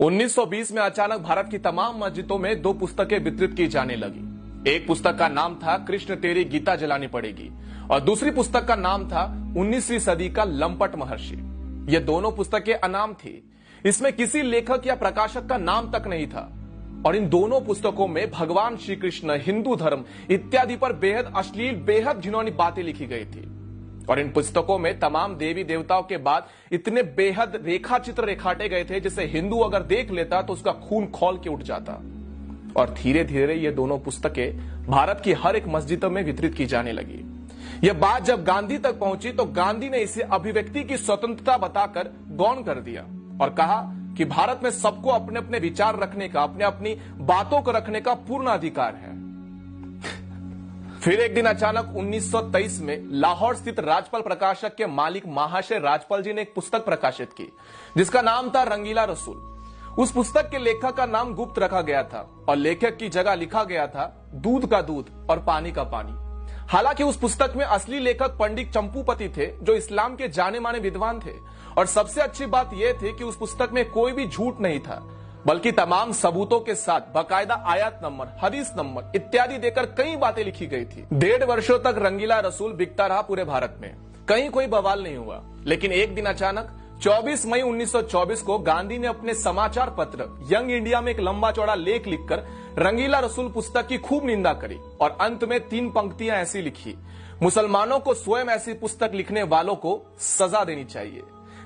1920 में अचानक भारत की तमाम मस्जिदों में दो पुस्तकें वितरित की जाने लगी। एक पुस्तक का नाम था कृष्ण तेरी गीता जलानी पड़ेगी और दूसरी पुस्तक का नाम था 19वीं सदी का लंपट महर्षि। ये दोनों पुस्तकें अनाम थी, इसमें किसी लेखक या प्रकाशक का नाम तक नहीं था और इन दोनों पुस्तकों में भगवान श्री कृष्ण, हिंदू धर्म इत्यादि पर बेहद अश्लील, बेहद घिनौनी बातें लिखी गई थी। और इन पुस्तकों में तमाम देवी देवताओं के बाद इतने बेहद रेखा चित्र रेखाटे गए थे जिसे हिंदू अगर देख लेता तो उसका खून खौल के उठ जाता। और धीरे धीरे ये दोनों पुस्तकें भारत की हर एक मस्जिदों में वितरित की जाने लगी। यह बात जब गांधी तक पहुंची तो गांधी ने इसे अभिव्यक्ति की स्वतंत्रता बताकर गौण कर दिया और कहा कि भारत में सबको अपने अपने विचार रखने का, अपने अपनी बातों को रखने का पूर्ण अधिकार है। फिर एक दिन अचानक 1923 में लाहौर स्थित राजपाल प्रकाशक के मालिक महाशय राजपाल जी ने एक पुस्तक प्रकाशित की जिसका नाम था रंगीला रसूल। उस पुस्तक के लेखक का नाम गुप्त रखा गया था और लेखक की जगह लिखा गया था दूध का दूध और पानी का पानी। हालांकि उस पुस्तक में असली लेखक पंडित चंपूपति थे जो इस्लाम के जाने माने विद्वान थे और सबसे अच्छी बात यह थी कि उस पुस्तक में कोई भी झूठ नहीं था बल्कि तमाम सबूतों के साथ बाकायदा आयत नंबर, हदीस नंबर इत्यादि देकर कई बातें लिखी गई थी। 1.5 वर्षों तक रंगीला रसूल बिकता रहा पूरे भारत में, कहीं कोई बवाल नहीं हुआ। लेकिन एक दिन अचानक 24 मई 1924 को गांधी ने अपने समाचार पत्र यंग इंडिया में एक लंबा चौड़ा लेख लिखकर रंगीला रसूल पुस्तक की खूब निंदा करी और अंत में 3 पंक्तियां ऐसी लिखी: मुसलमानों को स्वयं ऐसी पुस्तक लिखने वालों को सजा देनी चाहिए।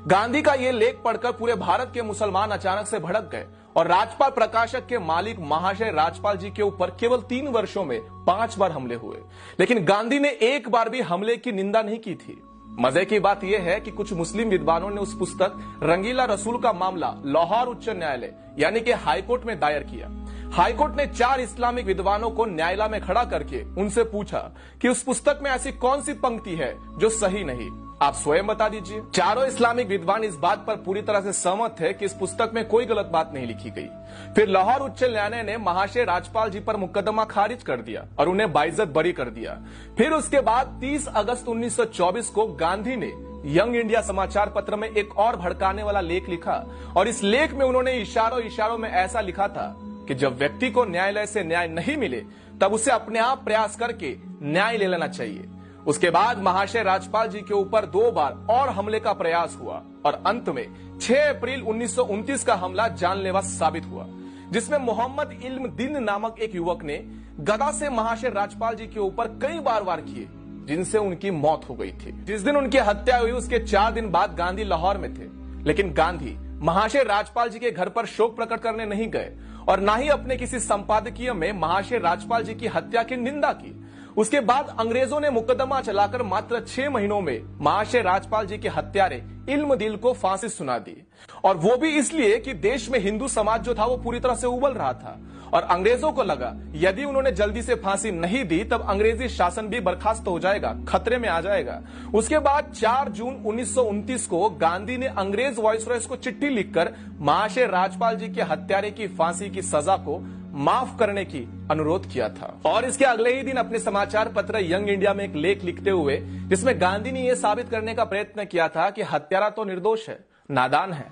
गांधी का यह लेख पढ़कर पूरे भारत के मुसलमान अचानक से भड़क गए और राजपाल प्रकाशक के मालिक महाशय राजपाल जी के ऊपर केवल 3 वर्षों में 5 बार हमले हुए, लेकिन गांधी ने एक बार भी हमले की निंदा नहीं की थी। मजे की बात यह है कि कुछ मुस्लिम विद्वानों ने उस पुस्तक रंगीला रसूल का मामला लाहौर उच्च न्यायालय यानी कि हाईकोर्ट में दायर किया। हाईकोर्ट ने 4 इस्लामिक विद्वानों को न्यायालय में खड़ा करके उनसे पूछा कि उस पुस्तक में ऐसी कौन सी पंक्ति है जो सही नहीं, आप स्वयं बता दीजिए। चारों इस्लामिक विद्वान इस बात पर पूरी तरह से सहमत थे कि इस पुस्तक में कोई गलत बात नहीं लिखी गई। फिर लाहौर उच्च न्यायालय ने महाशय राजपाल जी पर मुकदमा खारिज कर दिया और उन्हें बाइज्जत बरी कर दिया। फिर उसके बाद 30 अगस्त 1924 को गांधी ने यंग इंडिया समाचार पत्र में एक और भड़काने वाला लेख लिखा और इस लेख में उन्होंने इशारों में ऐसा लिखा था कि जब व्यक्ति को न्यायालय से न्याय नहीं मिले तब उसे अपने आप प्रयास करके न्याय ले लेना चाहिए। उसके बाद महाशय राजपाल जी के ऊपर 2 बार और हमले का प्रयास हुआ और अंत में 6 अप्रैल 1929 का हमला जानलेवा साबित हुआ जिसमें मोहम्मद इल्म दीन नामक एक युवक ने गदा से महाशय राजपाल जी के ऊपर कई बार वार किए जिनसे उनकी मौत हो गई थी। जिस दिन उनकी हत्या हुई उसके 4 दिन बाद गांधी लाहौर में थे, लेकिन गांधी महाशय राजपाल जी के घर पर शोक प्रकट करने नहीं गए और न ही अपने किसी संपादकीय में महाशय राजपाल जी की हत्या की निंदा की। उसके बाद अंग्रेजों ने मुकदमा चलाकर मात्र 6 महीनों में महाशय राजपाल जी के हत्यारे इल्म दिल को फांसी सुना दी और वो भी इसलिए कि देश में हिंदू समाज जो था वो पूरी तरह से उबल रहा था और अंग्रेजों को लगा यदि उन्होंने जल्दी से फांसी नहीं दी तब अंग्रेजी शासन भी बर्खास्त हो जाएगा, खतरे में आ जाएगा। उसके बाद 4 जून 1929 को गांधी ने अंग्रेज वाइसरॉय को चिट्ठी लिखकर महाशय राजपाल जी के हत्यारे की फांसी की सजा को माफ करने की अनुरोध किया था और इसके अगले ही दिन अपने समाचार पत्र यंग इंडिया में एक लेख लिखते हुए जिसमें गांधी ने यह साबित करने का प्रयत्न किया था कि हत्यारा तो निर्दोष है, नादान है,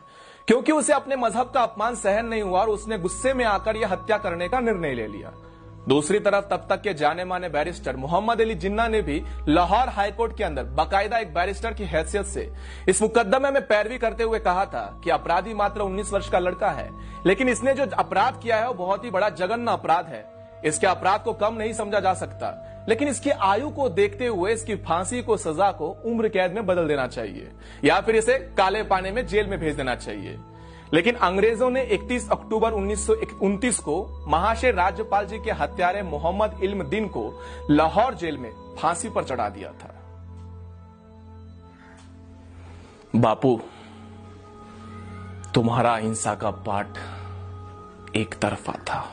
क्योंकि उसे अपने मजहब का अपमान सहन नहीं हुआ और उसने गुस्से में आकर यह हत्या करने का निर्णय ले लिया। दूसरी तरफ तब तक के जाने माने बैरिस्टर मोहम्मद अली जिन्ना ने भी लाहौर हाईकोर्ट के अंदर बाकायदा एक बैरिस्टर की हैसियत से इस मुकदमे में पैरवी करते हुए कहा था कि अपराधी मात्र 19 वर्ष का लड़का है, लेकिन इसने जो अपराध किया है वो बहुत ही बड़ा जघन्य अपराध है। इसके अपराध को कम नहीं समझा जा सकता, लेकिन इसकी आयु को देखते हुए इसकी फांसी को सजा को उम्र कैद में बदल देना चाहिए या फिर इसे काले पानी में जेल में भेज देना चाहिए। लेकिन अंग्रेजों ने 31 अक्टूबर 1929 को महाशय राजपाल जी के हत्यारे मोहम्मद इल्म दीन को लाहौर जेल में फांसी पर चढ़ा दिया था। बापू, तुम्हारा अहिंसा का पाठ एक तरफा था।